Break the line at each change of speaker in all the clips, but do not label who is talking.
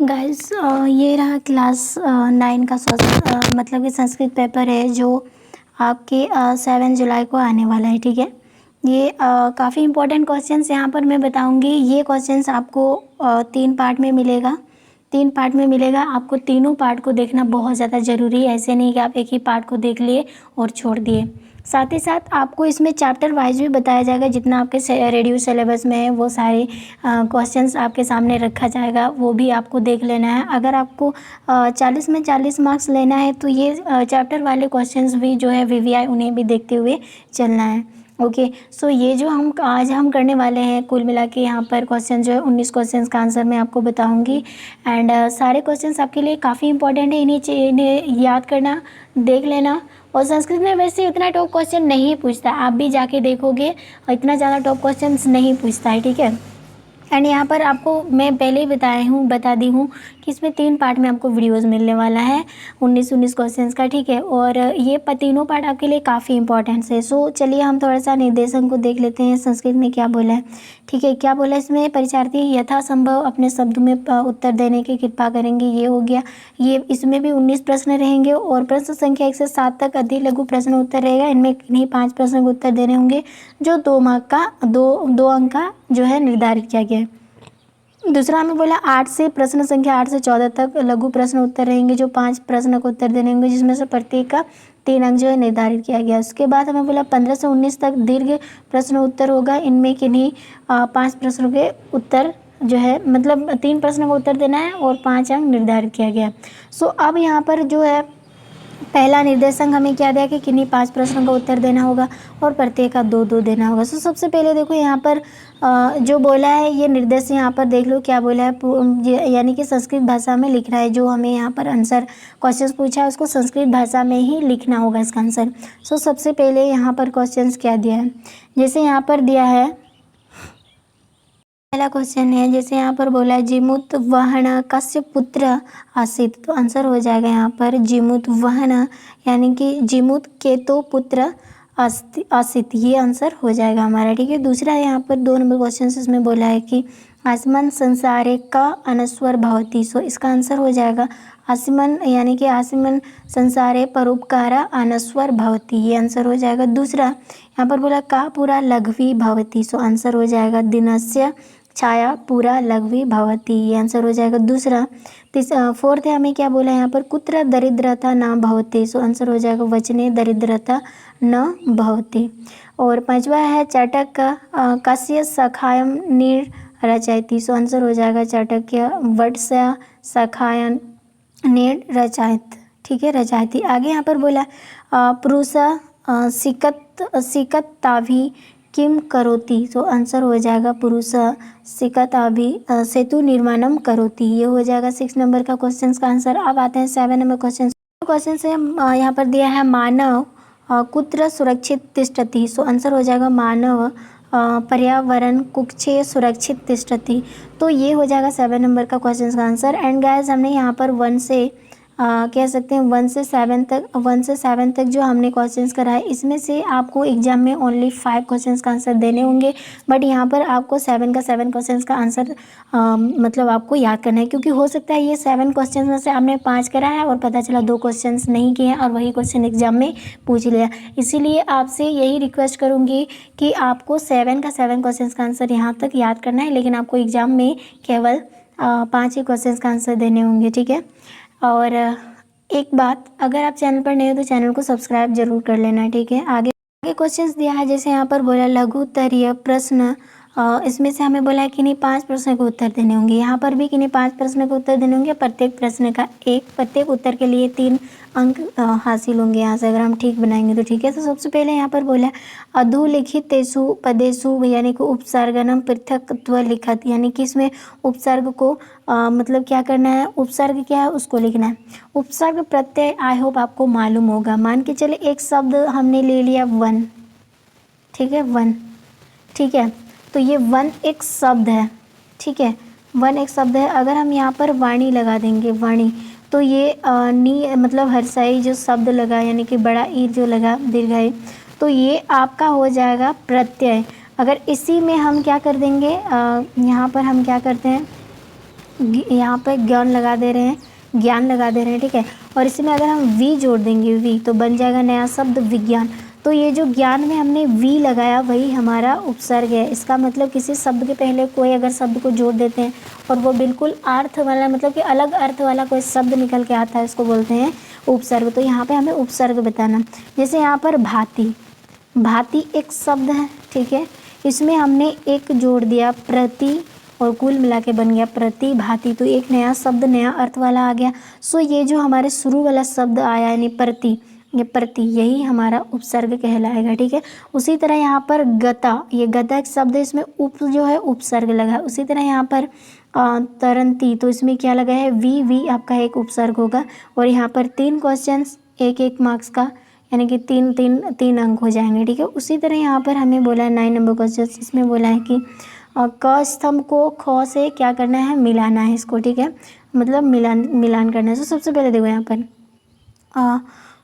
Guys ये रहा class 9 का सोशल मतलब कि संस्कृत पेपर है जो आपके 7 जुलाई को आने वाला है। ठीक है, ये काफ़ी इंपॉर्टेंट क्वेश्चंस यहाँ पर मैं बताऊंगी। ये क्वेश्चंस आपको 3 पार्ट में मिलेगा। 3 पार्ट में मिलेगा, आपको तीनों पार्ट को देखना बहुत ज़्यादा ज़रूरी है। ऐसे नहीं कि आप एक ही पार्ट को देख लिए और छोड़ दिए। साथ ही साथ आपको इसमें चैप्टर वाइज भी बताया जाएगा, जितना आपके रेड्यूस सिलेबस में है वो सारे क्वेश्चंस आपके सामने रखा जाएगा, वो भी आपको देख लेना है। अगर आपको 40 में 40 मार्क्स लेना है तो ये चैप्टर वाले क्वेश्चंस भी जो है वीवीआई उन्हें भी देखते हुए चलना है। ओके, सो ये जो आज हम करने वाले हैं, कुल मिला के यहाँ पर क्वेश्चन जो है 19 क्वेश्चंस का आंसर मैं आपको बताऊंगी। एंड सारे क्वेश्चंस आपके लिए काफ़ी इंपॉर्टेंट है, इन्हें याद करना, देख लेना। और संस्कृत में वैसे इतना टॉप क्वेश्चन नहीं पूछता, आप भी जाके देखोगे इतना ज़्यादा टॉप क्वेश्चंस नहीं पूछता है। ठीक है, एंड यहाँ पर आपको मैं पहले ही बता दी हूँ कि इसमें 3 पार्ट में आपको वीडियोस मिलने वाला है 19 क्वेश्चंस का। ठीक है, और ये तीनों पार्ट आपके लिए काफ़ी इंपॉर्टेंट है। सो चलिए हम थोड़ा सा निर्देशन को देख लेते हैं, संस्कृत में क्या बोला है। ठीक है, क्या बोला है इसमें, परीक्षार्थी यथासंभव अपने शब्द में उत्तर देने की कृपा करेंगे, ये हो गया। ये इसमें भी 19 प्रश्न रहेंगे और प्रश्न संख्या 1 से 7 तक अधिक लघु प्रश्न उत्तर रहेगा। इनमें किन्हीं 5 प्रश्न के उत्तर देने होंगे जो 2 अंक का जो है निर्धारित किया गया है। दूसरा हमें बोला 8 से प्रश्न संख्या 8 से 14 तक लघु प्रश्न उत्तर रहेंगे जो 5 प्रश्न को उत्तर देने होंगे, जिसमें से प्रत्येक का 3 अंक जो है निर्धारित किया गया। उसके बाद हमें बोला 15 से 19 तक दीर्घ प्रश्न उत्तर होगा। इनमें किन्हीं 5 प्रश्नों के उत्तर जो है मतलब 3 प्रश्नों का उत्तर देना है और 5 अंक निर्धारित किया गया। सो अब यहाँ पर जो है पहला निर्देशक हमें क्या दिया कि किन्हीं 5 प्रश्नों का उत्तर देना होगा और प्रत्येक का 2-2 देना होगा। सो सबसे पहले देखो यहाँ पर जो बोला है ये निर्देश यहाँ पर देख लो क्या बोला है, यानी कि संस्कृत भाषा में लिख रहा है। जो हमें यहाँ पर आंसर क्वेश्चन पूछा है उसको संस्कृत भाषा में ही लिखना होगा इसका आंसर। सो सबसे पहले यहाँ पर क्वेश्चन क्या दिया है, जैसे यहाँ पर दिया है पहला क्वेश्चन है, जैसे यहाँ पर बोला है जिमुत वहन कस्य पुत्र आसित, तो आंसर हो जाएगा यहाँ पर जिमुत वहन, यानी कि जिमुत के तो पुत्र आसित, ये आंसर हो जाएगा हमारा। ठीक है, दूसरा यहाँ पर 2 नंबर क्वेश्चन इसमें बोला है कि आसमान संसारे का अनस्वर भवती, सो इसका आंसर हो जाएगा आसमान, यानी कि आसमान संसारे परोपकारा अनस्वर भवती, ये आंसर हो जाएगा। दूसरा यहाँ पर बोला का पूरा लघवी भवती, सो आंसर हो जाएगा दिनस्य छाया पूरा लघवी भवती, ये आंसर हो जाएगा दूसरा। फोर्थ है हमें क्या बोला यहाँ पर कुत्र दरिद्रता न भवती, सो आंसर हो जाएगा वचने दरिद्रता न भवती। और 5वां है चाटक कस्य सखायम नीर रचयति, सो आंसर हो जाएगा चाटक्य वत्स्य सखायन नीर रचयत। ठीक है, रचयति। आगे यहाँ पर बोला पुरुष सिकताभि किम करोति, तो आंसर हो जाएगा पुरुष सिकताभि सेतु निर्माणम करोति, ये हो जाएगा 6 नंबर का क्वेश्चन का आंसर। अब आते हैं 7 नंबर क्वेश्चन से यहाँ पर दिया है मानव कुत्र सुरक्षित तिष्ठति, सो आंसर हो जाएगा मानव पर्यावरण कुक्षे सुरक्षित तिष्ठति, तो ये हो जाएगा 7 नंबर का क्वेश्चन का आंसर। एंड गाइस हमने यहाँ पर 1 से कह सकते हैं 1 से 7 तक जो हमने क्वेश्चंस करा है, इसमें से आपको एग्जाम में ओनली 5 क्वेश्चंस का आंसर देने होंगे। बट यहाँ पर आपको 7 क्वेश्चंस का आंसर मतलब आपको याद करना है, क्योंकि हो सकता है ये 7 क्वेश्चंस में से आपने 5 करा है और पता चला 2 क्वेश्चंस नहीं किए हैं और वही क्वेश्चन एग्जाम में पूछ लिया। इसीलिए आपसे यही रिक्वेस्ट करूँगी कि आपको 7 क्वेश्चंस का आंसर यहाँ तक याद करना है, लेकिन आपको एग्जाम में केवल 5 ही क्वेश्चंस का आंसर देने होंगे। ठीक है, और एक बात, अगर आप चैनल पर नए हो तो चैनल को सब्सक्राइब जरूर कर लेना। ठीक है, आगे क्वेश्चंस दिया है, जैसे यहाँ पर बोला लघुत्तरीय प्रश्न, इसमें से हमें बोला है कि नहीं 5 प्रश्न के उत्तर देने होंगे। यहाँ पर भी कि नहीं 5 प्रश्न के उत्तर देने होंगे, प्रत्येक प्रश्न का प्रत्येक उत्तर के लिए 3 अंक हासिल होंगे यहाँ से, अगर हम ठीक बनाएंगे तो। ठीक है, तो सबसे पहले यहाँ पर बोला अधोलिखितेषु पदेषु, यानी कि उपसर्गनम पृथक्त्व लिखत, यानी कि इसमें उपसर्ग को मतलब क्या करना है, उपसर्ग क्या है उसको लिखना है। उपसर्ग प्रत्यय आई होप आपको मालूम होगा। मान के चले एक शब्द हमने ले लिया वन, ठीक है, वन, ठीक है, तो ये वन एक शब्द है। ठीक है, वन एक शब्द है। अगर हम यहाँ पर वाणी लगा देंगे, वाणी, तो ये नी मतलब हर्षाई जो शब्द लगा, यानी कि बड़ा ई जो लगा दीर्घाई, तो ये आपका हो जाएगा प्रत्यय। अगर इसी में हम क्या कर देंगे, यहाँ पर हम क्या करते हैं, यहाँ पर ज्ञान लगा दे रहे हैं, ज्ञान लगा दे रहे हैं, ठीक है। और इसमें अगर हम वी जोड़ देंगे, वी, तो बन जाएगा नया शब्द विज्ञान। तो ये जो ज्ञान में हमने वी लगाया वही हमारा उपसर्ग है। इसका मतलब किसी शब्द के पहले कोई अगर शब्द को जोड़ देते हैं और वो बिल्कुल अर्थ वाला, मतलब कि अलग अर्थ वाला कोई शब्द निकल के आता है, उसको बोलते हैं उपसर्ग। तो यहाँ पे हमें उपसर्ग बताना। जैसे यहाँ पर भांति, भांति एक शब्द है, ठीक है। इसमें हमने एक जोड़ दिया प्रति और कुल मिला के बन गया प्रति भांति। तो एक नया शब्द, नया अर्थ वाला आ गया। सो ये जो हमारे शुरू वाला शब्द आया यानी प्रति, ये प्रति, यही हमारा उपसर्ग कहलाएगा, ठीक है। उसी तरह यहाँ पर गता, ये गता एक शब्द है, इसमें उप जो है उपसर्ग लगा है। उसी तरह यहाँ पर तरंती, तो इसमें क्या लगा है, वी, वी आपका एक उपसर्ग होगा। और यहाँ पर 3 क्वेश्चंस, एक मार्क्स का, यानी कि तीन अंक हो जाएंगे, ठीक है। उसी तरह यहाँ पर हमें बोला है 9 नंबर क्वेश्चन, इसमें बोला है कि क स्तंभ को ख से क्या करना है, मिलाना है इसको, ठीक है, मतलब मिलान करना है। तो सबसे पहले देखो यहाँ पर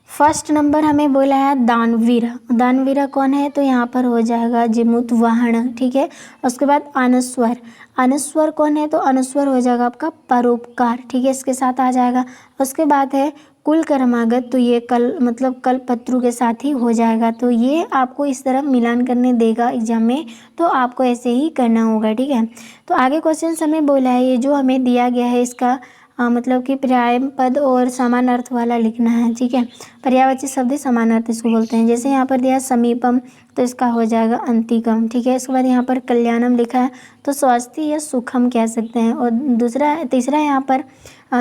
फर्स्ट नंबर हमें बोला है दानवीर। दानवीर कौन है, तो यहाँ पर हो जाएगा जिमुतवाहन, ठीक है। उसके बाद अनुस्वर, अनुस्वर कौन है, तो अनुस्वर हो जाएगा आपका परोपकार, ठीक है, इसके साथ आ जाएगा। उसके बाद है कुल क्रमागत, तो ये कल मतलब कल्पत्रु के साथ ही हो जाएगा। तो ये आपको इस तरह मिलान करने देगा एग्जाम में, तो आपको ऐसे ही करना होगा, ठीक है। तो आगे क्वेश्चन हमें बोला है, ये जो हमें दिया गया है इसका मतलब कि पर्याय पद और समान अर्थ वाला लिखना है, ठीक है। पर्यायवाची शब्द समान अर्थ इसको बोलते हैं। जैसे यहाँ पर दिया समीपम, तो इसका हो जाएगा अंतिकम, ठीक है। इसके बाद यहाँ पर कल्याणम लिखा है, तो स्वास्थ्य या सुखम कह सकते हैं। और तीसरा यहाँ पर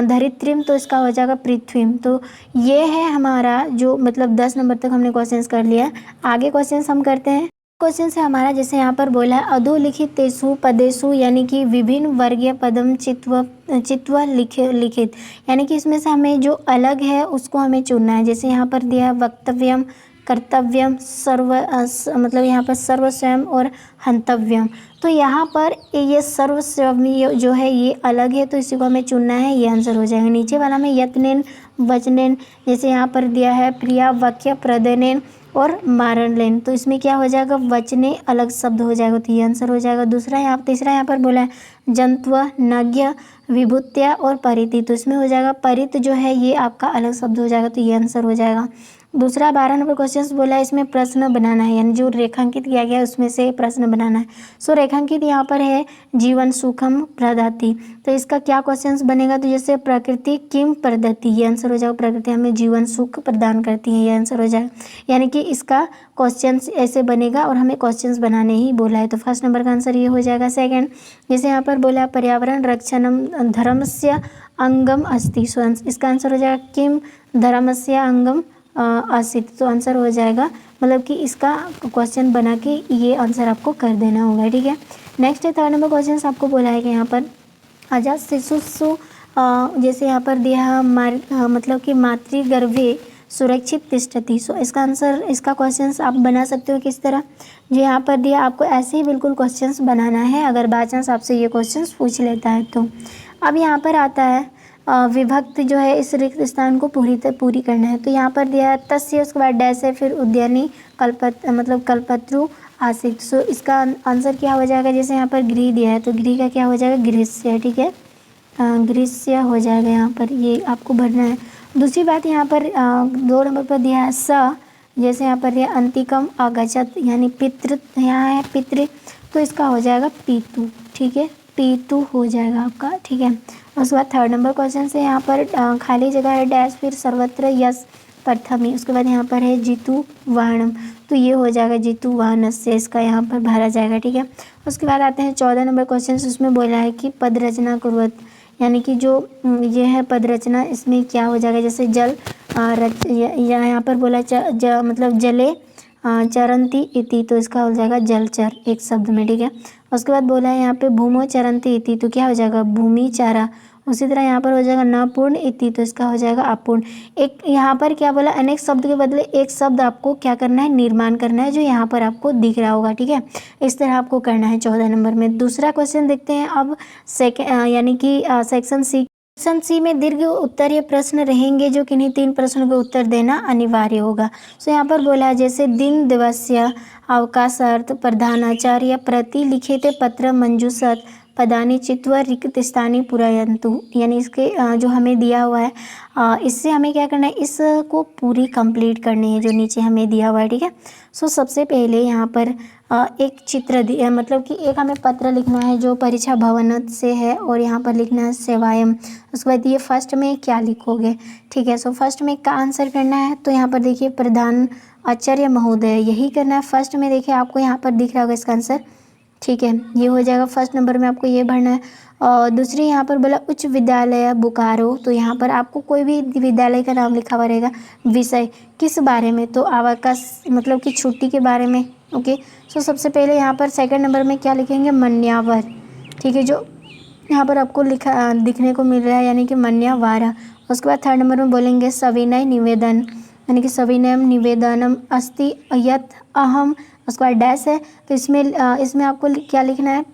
धरित्रीम, तो इसका हो जाएगा पृथ्वीम। तो ये है हमारा जो मतलब 10 नंबर तक हमने क्वेश्चन कर लिया। आगे क्वेश्चन हम करते हैं। क्वेश्चन से हमारा जैसे यहाँ पर बोला है अधोलिखितेषु पदेषु, यानी कि विभिन्न वर्गीय पदम चित्वा लिखित, यानी कि इसमें से हमें जो अलग है उसको हमें चुनना है। जैसे यहाँ पर दिया वक्तव्यम, कर्तव्यम, मतलब यहाँ पर सर्वस्वयं और हंतव्यम। तो यहाँ पर ये सर्वस्वयं जो है ये अलग है, तो इसी को हमें चुनना है, ये आंसर हो जाएगा। नीचे वाला में यत्नेन, वचनेन, जैसे यहाँ पर दिया है प्रिया वाक्य प्रदनेन और मारणलेन, तो इसमें क्या हो जाएगा, वचने अलग शब्द हो जाएगा, तो ये आंसर हो जाएगा। तीसरा यहाँ पर बोला है जंत्व, नज्ञ, विभूत्या और परिति, तो इसमें हो जाएगा परित जो है ये आपका अलग शब्द हो जाएगा, तो ये आंसर हो जाएगा। दूसरा 12 नंबर क्वेश्चन बोला है, इसमें प्रश्न बनाना है, यानी जो रेखांकित किया गया है उसमें से प्रश्न बनाना है। सो रेखांकित यहाँ पर है जीवन सुखम प्रदति, तो इसका क्या क्वेश्चंस बनेगा, तो जैसे प्रकृति किम प्रदति, ये आंसर हो जाएगा, प्रकृति हमें जीवन सुख प्रदान करती है, ये आंसर हो जाएगा। यानी कि इसका क्वेश्चंस ऐसे बनेगा और हमें क्वेश्चंस बनाने ही बोला है, तो फर्स्ट नंबर का आंसर ये हो जाएगा। सेकंड, जैसे यहाँ पर बोला पर्यावरण रक्षणम धर्मस्य अंगम अस्ति, सो इसका आंसर हो जाएगा किम धर्मस्य अंगम आसित, तो आंसर हो जाएगा, मतलब कि इसका क्वेश्चन बना के ये आंसर आपको कर देना होगा, ठीक है। नेक्स्ट है 3rd नंबर क्वेश्चन, आपको बोला है कि यहाँ पर अजात शिशुसु, जैसे यहाँ पर दिया मतलब कि मातृगर्भे सुरक्षित तिष्ठति, सो इसका आंसर, इसका क्वेश्चंस आप बना सकते हो किस तरह, जो यहाँ पर दिया आपको ऐसे ही बिल्कुल क्वेश्चंस बनाना है, अगर बाय चांस आपसे ये क्वेश्चंस पूछ लेता है तो। अब यहाँ पर आता है विभक्त जो है इस रिक्त स्थान को पूरी करना है, तो यहाँ पर दिया है तस्य, उसके बाद डैश है, फिर उद्यानी कल्पत्रु आसित, सो इसका आंसर क्या हो जाएगा, जैसे यहाँ पर गृह दिया है तो गृह का क्या हो जाएगा, गृहस्य, ठीक है, गृहस्य हो जाएगा, यहाँ पर ये आपको भरना है। दूसरी बात यहाँ पर 2 नंबर पर दिया है स, जैसे यहाँ पर दिया अंतिकम आगछत, यानी पितृ, यहाँ है पितृ, तो इसका हो जाएगा पीतु, ठीक है, पीतु हो जाएगा आपका, ठीक है। उसके बाद 3rd नंबर क्वेश्चन से यहाँ पर खाली जगह है डैश, फिर सर्वत्र यस प्रथमी, उसके बाद यहाँ पर है जितु वाहनम, तो ये हो जाएगा जितु वाहन से, इसका यहाँ पर भरा जाएगा, ठीक है। उसके बाद आते हैं 14 नंबर क्वेश्चन, उसमें बोला है कि पद रचना कुर्वत, यानी कि जो ये है पद रचना, इसमें क्या हो जाएगा, जैसे जल यहाँ पर बोला मतलब जले चरंती इति, तो इसका हो जाएगा जलचर एक शब्द में, ठीक है। उसके बाद बोला है यहाँ पे भूमो चरंती इति, तो क्या हो जाएगा भूमि चारा। उसी तरह यहाँ पर हो जाएगा न पूर्ण इति, तो इसका हो जाएगा अपूर्ण। एक यहाँ पर क्या बोला, अनेक शब्द के बदले एक शब्द आपको क्या करना है, निर्माण करना है, जो यहाँ पर आपको दिख रहा होगा, ठीक है। इस तरह आपको करना है 14 नंबर में। दूसरा क्वेश्चन देखते हैं अब यानी कि सेक्शन सी में दीर्घ उत्तरीय प्रश्न रहेंगे, जो किन्हीं 3 प्रश्नों के उत्तर देना अनिवार्य होगा। सो यहाँ पर बोला है जैसे दिन दिवस्य अवकाशार्थ प्रधानाचार्य प्रति लिखित पत्र मंजूषत पदानि चित्वा रिक्त स्थानि पूरयन्तु, यानी इसके जो हमें दिया हुआ है इससे हमें क्या करना है, इसको पूरी कंप्लीट करनी है जो नीचे हमें दिया हुआ है, ठीक है। सो सबसे पहले यहाँ पर एक चित्र दिया, मतलब कि एक हमें पत्र लिखना है जो परीक्षा भवन से है और यहाँ पर लिखना है सेवायम। उसके बाद ये फर्स्ट में क्या लिखोगे, ठीक है। सो फर्स्ट में का आंसर करना है, तो यहाँ पर देखिए प्रधान आचार्य महोदय, यही करना है। फर्स्ट में देखिए आपको यहाँ पर दिख रहा होगा इसका आंसर, ठीक है, ये हो जाएगा। फर्स्ट नंबर में आपको ये भरना है। और दूसरी यहाँ पर बोला उच्च विद्यालय बोकारो, तो यहाँ पर आपको कोई भी विद्यालय का नाम लिखा हुआ रहेगा। विषय किस बारे में, तो अवकाश मतलब कि छुट्टी के बारे में, ओके। सो सबसे पहले यहाँ पर सेकंड नंबर में क्या लिखेंगे, मन्यावर, ठीक है, जो यहाँ पर आपको लिखा दिखने को मिल रहा है, यानी कि मन्यावारा। उसके बाद थर्ड नंबर में बोलेंगे सविनय निवेदन, यानी कि सविनयम निवेदनम अस्ति यत् अहम, उसके बाद डैश है, तो इसमें आपको क्या लिखना है,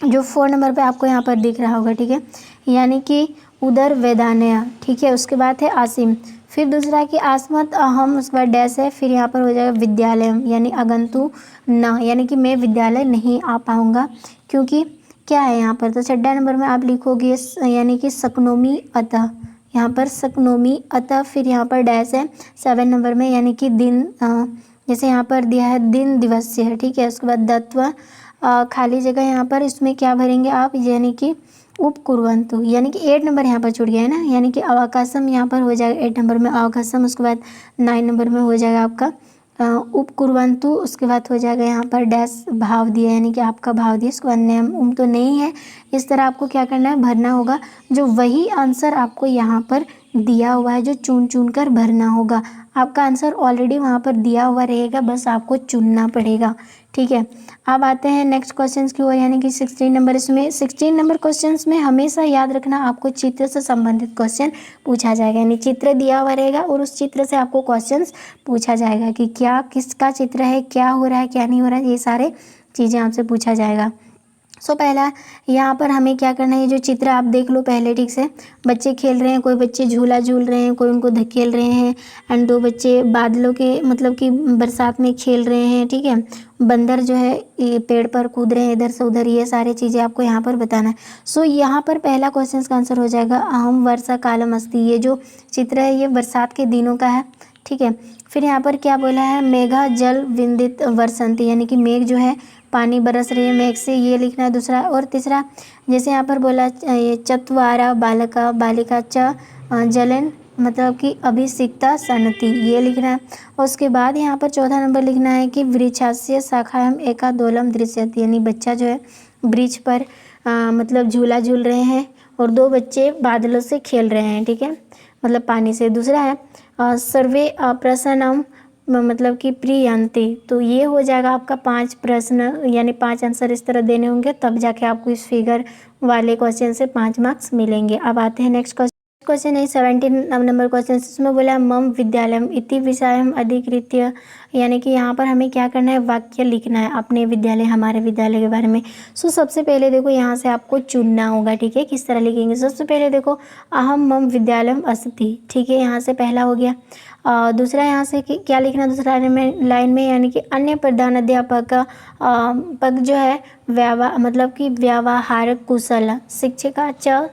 जो 4 नंबर पे आपको यहाँ पर दिख रहा होगा, ठीक है, यानी कि उदर वेदानया, ठीक है। उसके बाद है आसिम, फिर दूसरा कि आसमत अहम, उसके बाद डैश है, फिर यहाँ पर हो जाएगा विद्यालय, यानी अगंतु न, यानी कि मैं विद्यालय नहीं आ पाऊँगा, क्योंकि क्या है यहाँ पर। तो छठा नंबर में आप लिखोगे यानी कि सकनोमी अतः, यहाँ पर सकनोमी अतः, फिर यहाँ पर डैश है 7 नंबर में, यानी कि दिन, जैसे यहाँ पर दिया है दिन दिवस्य है, ठीक है। उसके बाद दत्व, खाली जगह यहाँ पर इसमें क्या भरेंगे आप, यानी कि उपकुर्वन्तु, यानी कि 8 नंबर यहाँ पर छूट गया है ना, यानी कि अवकाशम यहाँ पर हो जाएगा 8 नंबर में अवकाशम। उसके बाद 9 नंबर में हो जाएगा आपका उपकुर्वन्तु। उसके बाद हो जाएगा यहाँ पर डैश भाव दिया, यानी कि आपका भाव दिया। उसके बाद नेम तो नहीं है, इस तरह आपको क्या करना है, भरना होगा जो वही आंसर आपको यहाँ पर दिया हुआ है, जो चुन चुन कर भरना होगा। आपका आंसर ऑलरेडी वहाँ पर दिया हुआ रहेगा, बस आपको चुनना पड़ेगा, ठीक है। अब आते हैं नेक्स्ट क्वेश्चंस की ओर, यानी कि 16 नंबर। इसमें 16 नंबर क्वेश्चंस में हमेशा याद रखना आपको चित्र से संबंधित क्वेश्चन पूछा जाएगा, यानी चित्र दिया हुआ रहेगा और उस चित्र से आपको क्वेश्चंस पूछा जाएगा कि क्या किसका चित्र है, क्या हो रहा है, क्या नहीं हो रहा है, ये सारे चीज़ें आपसे पूछा जाएगा। सो पहला यहाँ पर हमें क्या करना है, ये जो चित्र आप देख लो पहले ठीक से। बच्चे खेल रहे हैं, कोई बच्चे झूला झूल रहे हैं, कोई उनको धकेल रहे हैं, एंड 2 बच्चे बादलों के मतलब कि बरसात में खेल रहे हैं, ठीक है। बंदर जो है ये पेड़ पर कूद रहे हैं इधर से उधर, ये सारी चीज़ें आपको यहाँ पर बताना है। सो यहाँ पर पहला क्वेश्चन का आंसर हो जाएगा अहम वर्षा कालम अस्ति। ये जो चित्र है ये बरसात के दिनों का है, ठीक है। फिर यहाँ पर क्या बोला है, मेघा जल विंदित वर्षंती, यानी कि मेघ जो है पानी बरस रही है मेघ से, ये लिखना है दूसरा। और तीसरा जैसे यहाँ पर बोला ये चत्वारा बालका बालिका च जलन, मतलब कि अभिषिक्ता सनति, ये लिखना है। और उसके बाद यहाँ पर चौथा नंबर लिखना है कि वृक्षास्य शाखायाम एकादोलम दृश्यते, यानी बच्चा जो है वृक्ष पर मतलब झूला झूल रहे हैं और 2 बच्चे बादलों से खेल रहे हैं, ठीक है, मतलब पानी से। दूसरा है सर्वे प्रसन्नम, मतलब कि प्रियंती, तो ये हो जाएगा आपका 5 प्रश्न, यानी 5 आंसर इस तरह देने होंगे, तब जाके आपको इस फिगर वाले क्वेश्चन से 5 मार्क्स मिलेंगे। अब आते हैं नेक्स्ट क्वेश्चन है 17 नंबर क्वेश्चन। इसमें बोला मम विद्यालयम इति विषयम अधिकृत्य, यानी कि यहाँ पर हमें क्या करना है, वाक्य लिखना है अपने विद्यालय हमारे विद्यालय के बारे में। सो सबसे पहले देखो यहाँ से आपको चुनना होगा, ठीक है, किस तरह लिखेंगे। सबसे पहले देखो अहम मम विद्यालयम अस्ति, ठीक है, यहाँ से पहला हो गया। दूसरा यहाँ से क्या लिखना है दूसरा लाइन में, यानी कि अन्य प्रधान अध्यापक का पद जो है मतलब कि व्यावहारिक कुशल, शिक्षिका च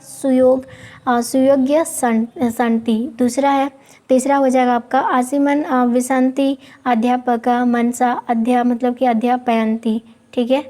सुयोग्य संति। दूसरा है तीसरा हो जाएगा आपका आसिमन विसंति अध्यापक मनसा मतलब कि अध्यापयंती, ठीक है।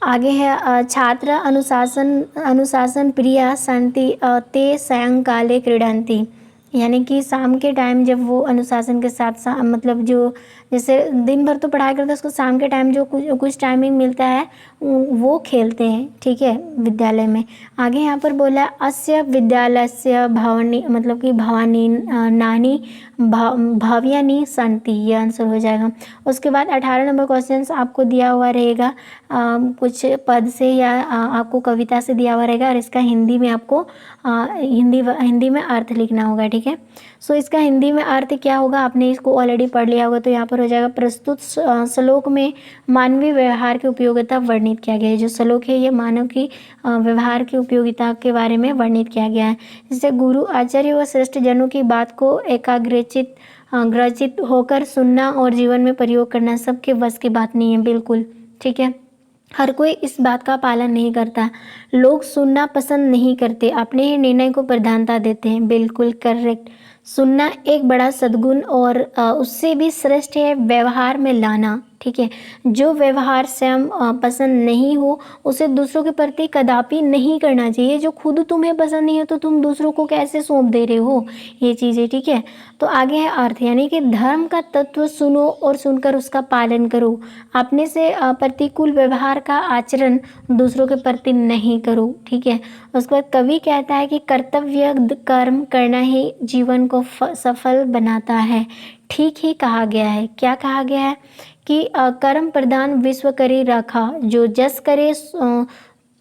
आगे है छात्र अनुशासन प्रिया संति ते सायंकाले क्रीडन्ति, यानी कि शाम के टाइम जब वो अनुशासन के साथ मतलब जो जैसे दिन भर तो पढ़ाई करते हैं, उसको शाम के टाइम जो कुछ टाइमिंग मिलता है वो खेलते हैं, ठीक है, विद्यालय में। आगे यहाँ पर बोला अस्य विद्यालयस्य भवानी, मतलब कि भवानी नानी भव्यानि सन्ति, ये आंसर हो जाएगा। उसके बाद 18 नंबर क्वेश्चन आपको दिया हुआ रहेगा कुछ पद से या आपको कविता से दिया हुआ रहेगा, और इसका हिंदी में आपको हिंदी में अर्थ लिखना होगा, ठीक है। सो इसका हिंदी में अर्थ क्या होगा, आपने इसको ऑलरेडी पढ़ लिया होगा, तो यहाँ पर हो जाएगा प्रस्तुत श्लोक में मानवीय व्यवहार की उपयोगिता वर्णित किया गया है। जो श्लोक है ये मानव की व्यवहार की उपयोगिता के बारे में वर्णित किया गया है। जैसे गुरु आचार्य व श्रेष्ठ जनों की बात को एकाग्रचित होकर सुनना और जीवन में प्रयोग करना सबके बस की बात नहीं है, बिल्कुल, ठीक है। हर कोई इस बात का पालन नहीं करता। लोग सुनना पसंद नहीं करते, अपने ही निर्णय को प्रधानता देते हैं। बिल्कुल करेक्ट। सुनना एक बड़ा सद्गुण और उससे भी श्रेष्ठ है व्यवहार में लाना। ठीक है, जो व्यवहार स्वयं पसंद नहीं हो उसे दूसरों के प्रति कदापि नहीं करना चाहिए। जो खुद तुम्हें पसंद नहीं है तो तुम दूसरों को कैसे सौंप दे रहे हो ये चीज़ें। ठीक है, तो आगे है अर्थ, यानी कि धर्म का तत्व सुनो और सुनकर उसका पालन करो। अपने से प्रतिकूल व्यवहार का आचरण दूसरों के प्रति नहीं करो। ठीक है, उसके बाद कवि कहता है कि कर्तव्य कर्म करना ही जीवन को सफल बनाता है। ठीक ही कहा गया है। क्या कहा गया है कि कर्म प्रधान विश्व करे रखा, जो जस करे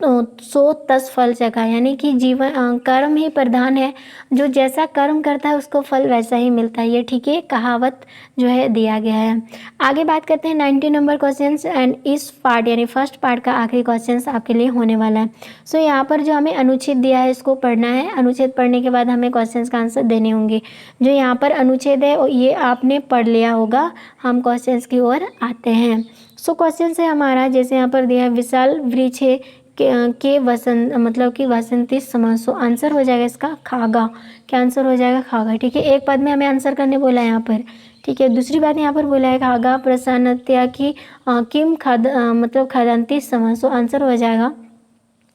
सो तस फल चखा, यानी कि जीवन कर्म ही प्रधान है। जो जैसा कर्म करता है उसको फल वैसा ही मिलता है। ये ठीक है कहावत जो है दिया गया है। आगे बात करते हैं 90 नंबर क्वेश्चन एंड इस पार्ट यानी फर्स्ट पार्ट का आखिरी क्वेश्चन आपके लिए होने वाला है। सो यहाँ पर जो हमें अनुच्छेद दिया है इसको पढ़ना है। अनुच्छेद पढ़ने के बाद हमें क्वेश्चन का आंसर देने होंगे। जो यहाँ पर अनुच्छेद है ये आपने पढ़ लिया होगा। हम क्वेश्चन की ओर आते हैं। सो क्वेश्चन है हमारा, जैसे यहाँ पर दिया है विशाल वृक्ष के वसंत मतलब कि वसंती समय। सो आंसर हो जाएगा इसका खागा। क्या आंसर हो जाएगा? खागा। ठीक है, एक पद में हमें आंसर करने बोला है यहाँ पर। ठीक है, दूसरी बात यहाँ पर बोला है खागा प्रसन्नत्या की किम मतलब खादंती समय। सो आंसर हो जाएगा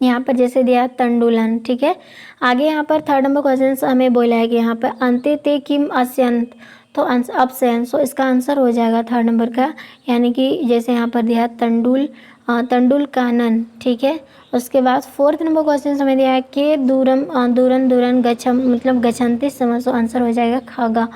यहाँ पर जैसे दिया तंडुलन। ठीक है, आगे यहाँ पर थर्ड नंबर क्वेश्चन हमें बोला है कि यहाँ पर अंत्य ते किम अस्यंत, तो अपसयन। सो इसका आंसर हो जाएगा थर्ड नंबर का, यानी कि जैसे यहाँ पर दिया तंडुल कानन। ठीक है, उसके बाद फोर्थ नंबर क्वेश्चन हमें दिया है कि दूरम दूरन दूरन गच्छम मतलब गच्छन्ति समय। सो आंसर हो जाएगा खागा।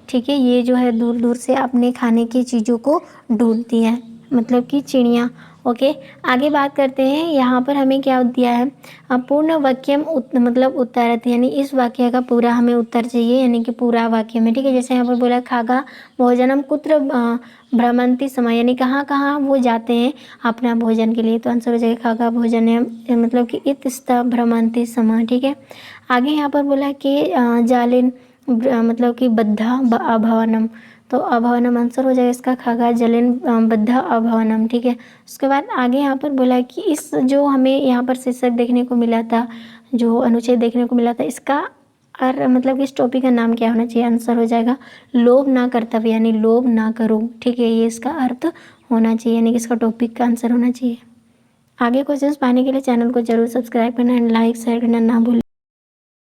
ठीक है, ये जो है दूर दूर से अपने खाने की चीज़ों को ढूंढती हैं, मतलब कि चिड़िया। ओके, आगे बात करते हैं। यहाँ पर हमें क्या दिया है पूर्ण वाक्यम मतलब उत्तरत, यानी इस वाक्य का पूरा हमें उत्तर चाहिए, यानी कि पूरा वाक्य में। ठीक है, जैसे यहाँ पर बोला खागा भोजनम कुत्र भ्रमंती समय, यानी कहाँ कहाँ वो जाते हैं अपना भोजन के लिए। तो आंसर हो जाएगा खागा भोजन मतलब कि इतस्ता भ्रमंती समय। ठीक है, आगे यहाँ पर बोला कि जालिन मतलब कि बद्धा अभवनम, तो अभवनम आंसर हो जाएगा इसका खागा जलिन बद्धा अभवनम। ठीक है, उसके बाद आगे यहाँ पर बोला कि इस जो हमें यहाँ पर शीर्षक देखने को मिला था, जो अनुच्छेद देखने को मिला था, इसका और मतलब कि इस टॉपिक का नाम क्या होना चाहिए? आंसर हो जाएगा लोभ ना कर्तव्य, यानी लोभ ना करो। ठीक है, ये इसका अर्थ होना चाहिए, यानी कि इसका टॉपिक का आंसर होना चाहिए। आगे क्वेश्चंस पाने के लिए चैनल को जरूर सब्सक्राइब करना एंड लाइक शेयर करना ना भूलें।